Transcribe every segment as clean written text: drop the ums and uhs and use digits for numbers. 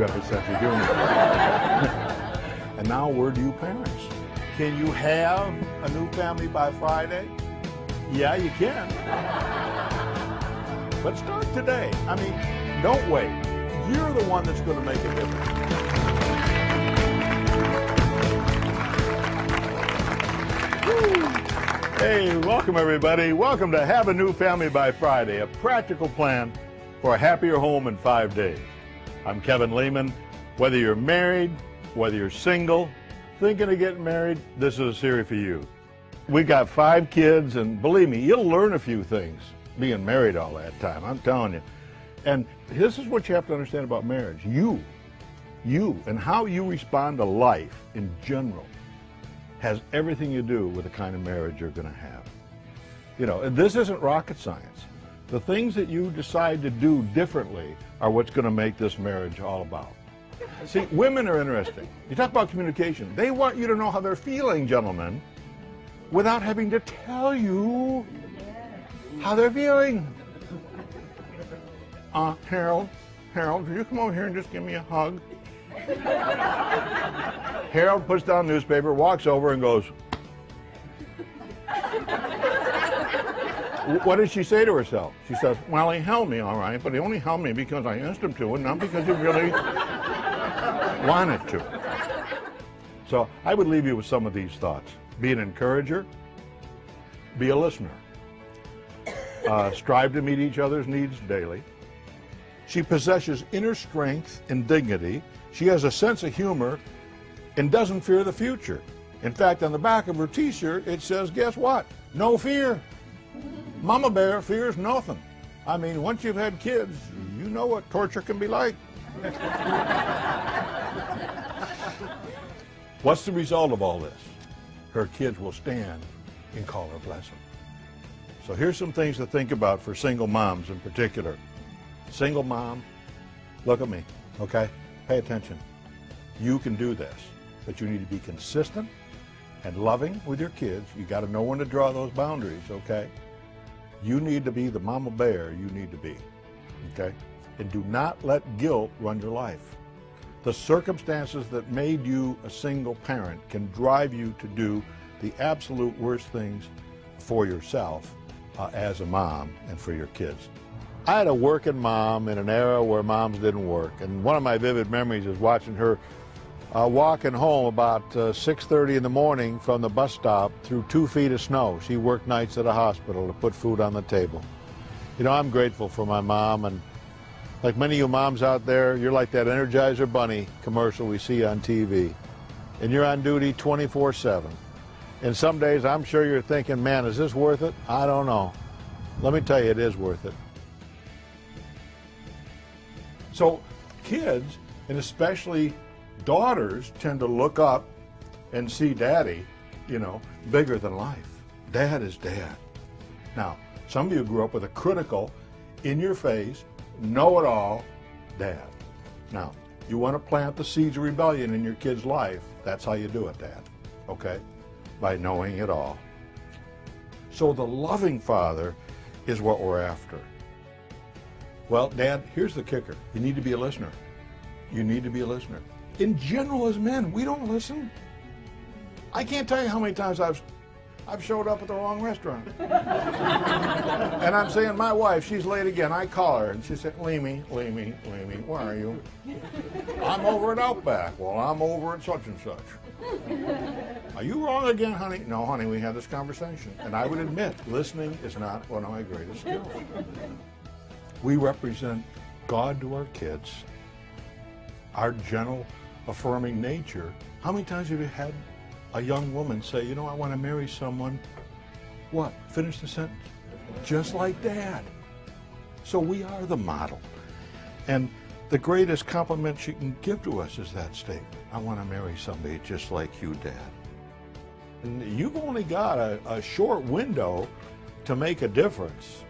got a sense of humor. And now, where do you parents? Can you have a new family by Friday? Yeah, you can. But start today. I mean, don't wait. You're the one that's going to make a difference. Woo. Hey, welcome everybody. Welcome to Have a New Family by Friday, a practical plan for a happier home in 5 days. I'm Kevin Leman. Whether you're married, whether you're single, thinking of getting married, this is a series for you. We got 5 kids, and believe me, you'll learn a few things being married all that time, I'm telling you. And this is what you have to understand about marriage. You, and how you respond to life in general has everything to do with the kind of marriage you're going to have. You know, and this isn't rocket science. The things that you decide to do differently are what's going to make this marriage all about. See, women are interesting. You talk about communication. They want you to know how they're feeling, gentlemen, without having to tell you how they're feeling. Harold, will you come over here and just give me a hug? Harold puts down the newspaper, walks over and goes, what did she say to herself? She says, well, he held me all right, but he only held me because I asked him to and not because he really wanted to. So I would leave you with some of these thoughts. Be an encourager. Be a listener. Strive to meet each other's needs daily. She possesses inner strength and dignity. She has a sense of humor and doesn't fear the future. In fact, on the back of her t-shirt, it says, guess what? No fear. Mama Bear fears nothing. I mean, once you've had kids, you know what torture can be like. What's the result of all this? Her kids will stand and call her blessing. So here's some things to think about for single moms in particular. Single mom, look at me, okay? Pay attention. You can do this, but you need to be consistent and loving with your kids. You got to know when to draw those boundaries, okay? You need to be the mama bear you need to be, okay? And do not let guilt run your life. The circumstances that made you a single parent can drive you to do the absolute worst things for yourself as a mom and for your kids. I had a working mom in an era where moms didn't work, and one of my vivid memories is watching her walking home about 6:30 in the morning from the bus stop through 2 feet of snow. She worked nights at a hospital to put food on the table. You know, I'm grateful for my mom, and like many of you moms out there, you're like that Energizer Bunny commercial we see on TV, and you're on duty 24/7. And some days I'm sure you're thinking, man, is this worth it? I don't know. Let me tell you, it is worth it. So kids, and especially daughters, tend to look up and see daddy, you know, bigger than life. Dad is dad. Now, some of you grew up with a critical, in-your-face, know-it-all dad. Now, you want to plant the seeds of rebellion in your kid's life. That's how you do it, Dad, okay? By knowing it all. So the loving father is what we're after. Well, Dad, here's the kicker. You need to be a listener. You need to be a listener. In general, as men, we don't listen. I can't tell you how many times I've showed up at the wrong restaurant. And I'm saying, my wife, she's late again. I call her, and she said, Leamy, where are you? I'm over at Outback. Well, I'm over at such and such. Are you wrong again, honey? No, honey, we had this conversation. And I would admit, listening is not one of my greatest skills. We represent God to our kids, our gentle, affirming nature. How many times have you had a young woman say, you know, I want to marry someone, what? Finish the sentence. Just like Dad. So we are the model. And the greatest compliment she can give to us is that statement. I want to marry somebody just like you, Dad. And you've only got a short window to make a difference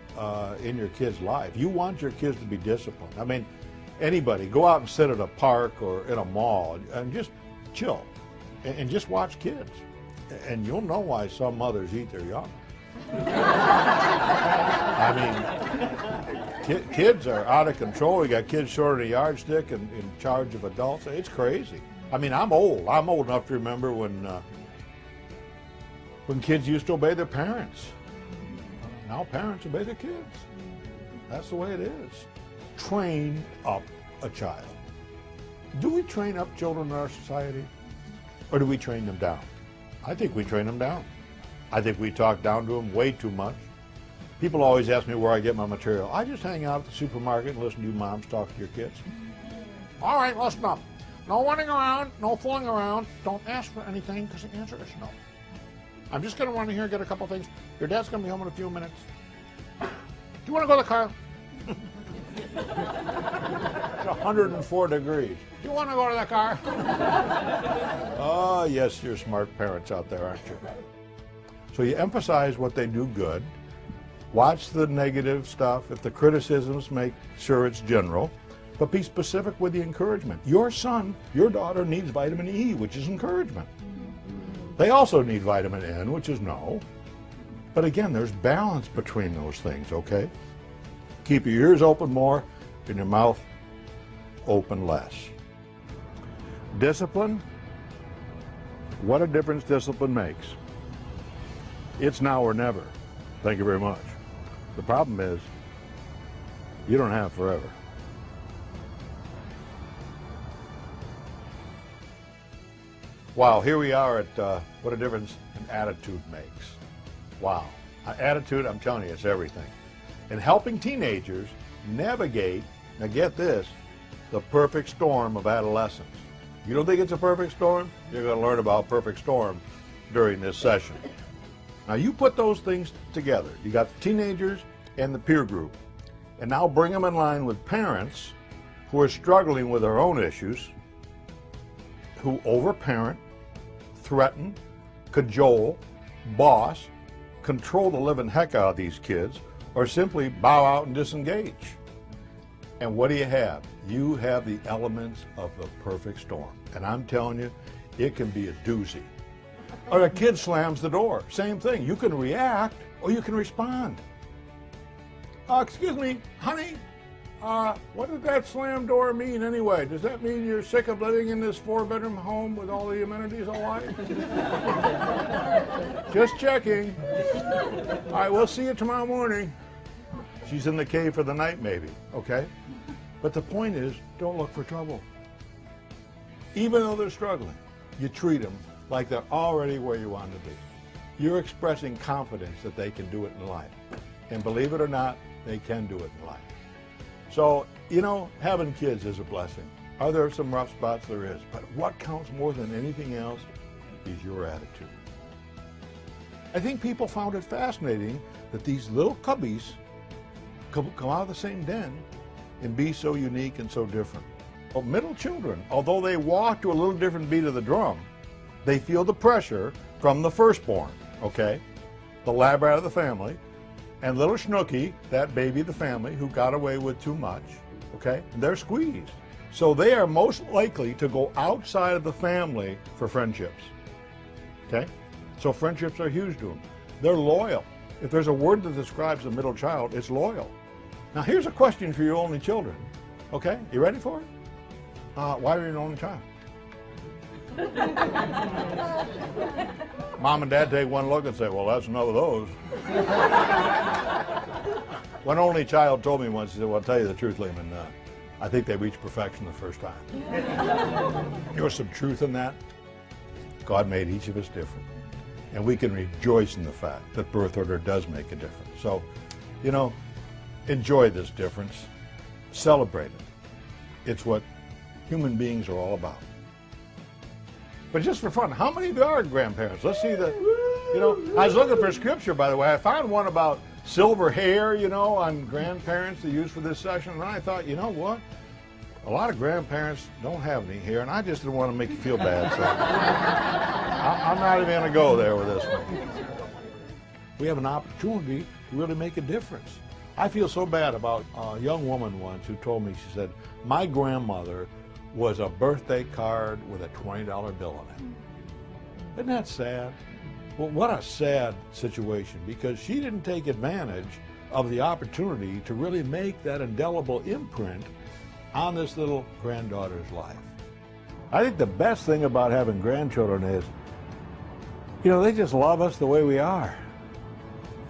in your kids' life. You want your kids to be disciplined. I mean, anybody, go out and sit at a park or in a mall and just chill and just watch kids. And you'll know why some mothers eat their young. I mean, Kids are out of control. We got kids short of a yardstick and in charge of adults. It's crazy. I mean, I'm old. I'm old enough to remember when kids used to obey their parents. Now parents obey their kids. That's the way it is. Train up a child. Do we train up children in our society, or do we train them down? I think we train them down. I think we talk down to them way too much. People always ask me where I get my material. I just hang out at the supermarket and listen to you moms talk to your kids. All right, listen up. No running around, no fooling around. Don't ask for anything because the answer is no. I'm just going to run in here and get a couple things. Your dad's going to be home in a few minutes. Do you want to go to the car? It's 104 degrees. Do you want to go to the car? Oh, yes, you're smart parents out there, aren't you? So you emphasize what they do good. Watch the negative stuff. If the criticisms, make sure it's general. But be specific with the encouragement. Your son, your daughter needs vitamin E, which is encouragement. They also need vitamin N, which is no. But again, there's balance between those things, okay? Keep your ears open more and your mouth open less. Discipline, what a difference discipline makes. It's now or never. Thank you very much. The problem is, you don't have forever. Wow, here we are at what a difference an attitude makes. Wow, attitude, I'm telling you, it's everything. And helping teenagers navigate, now get this, the perfect storm of adolescence. You don't think it's a perfect storm? You're going to learn about perfect storm during this session. Now you put those things together. You got the teenagers and the peer group. And now bring them in line with parents who are struggling with their own issues, who overparent, threaten, cajole, boss, control the living heck out of these kids, or simply bow out and disengage. And what do you have? You have the elements of the perfect storm. And I'm telling you, it can be a doozy. Or a kid slams the door. Same thing. You can react or you can respond. Excuse me, honey, what did that slam door mean anyway? Does that mean you're sick of living in this 4-bedroom home with all the amenities I like? Just checking. All right, we'll see you tomorrow morning. She's in the cave for the night maybe, okay? But the point is, don't look for trouble. Even though they're struggling, you treat them like they're already where you want to be. You're expressing confidence that they can do it in life. And believe it or not, they can do it in life. So, you know, having kids is a blessing. Are there some rough spots? There is. But what counts more than anything else is your attitude. I think people found it fascinating that these little cubbies come out of the same den and be so unique and so different. Well, middle children, although they walk to a little different beat of the drum, they feel the pressure from the firstborn, okay? The lab rat of the family, and little Schnooky, that baby of the family who got away with too much, okay? And they're squeezed. So they are most likely to go outside of the family for friendships, okay? So friendships are huge to them. They're loyal. If there's a word that describes a middle child, it's loyal. Now here's a question for your only children, okay? You ready for it? Why are you an only child? Mom and Dad take one look and say, well, that's enough of those. One only child told me once, he said, well, I'll tell you the truth, Leman, I think they reached perfection the first time. There was some truth in that. God made each of us different. And we can rejoice in the fact that birth order does make a difference. So, you know, enjoy this difference. Celebrate it. It's what human beings are all about. But just for fun, how many of you are grandparents? Let's see the, you know, I was looking for scripture, by the way. I found one about silver hair, you know, on grandparents to use for this session. And I thought, you know what? A lot of grandparents don't have any hair, and I just didn't want to make you feel bad. So I'm not even going to go there with this one. We have an opportunity to really make a difference. I feel so bad about a young woman once who told me, she said, my grandmother was a birthday card with a $20 bill on it. Isn't that sad? Well, what a sad situation, because she didn't take advantage of the opportunity to really make that indelible imprint on this little granddaughter's life. I think the best thing about having grandchildren is, you know, they just love us the way we are.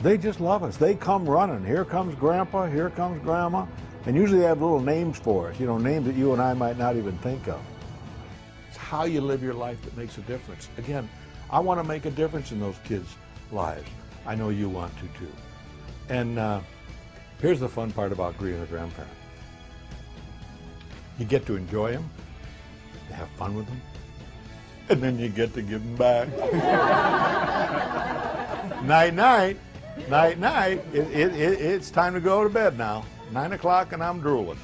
They just love us. They come running. Here comes Grandpa, here comes Grandma, and usually they have little names for us, you know, names that you and I might not even think of. It's how you live your life that makes a difference. Again, I want to make a difference in those kids' lives. I know you want to too. And here's the fun part about being a grandparent. You get to enjoy them, you have fun with them, and then you get to give them back. Night-night, night-night, it's time to go to bed now. 9 o'clock and I'm drooling.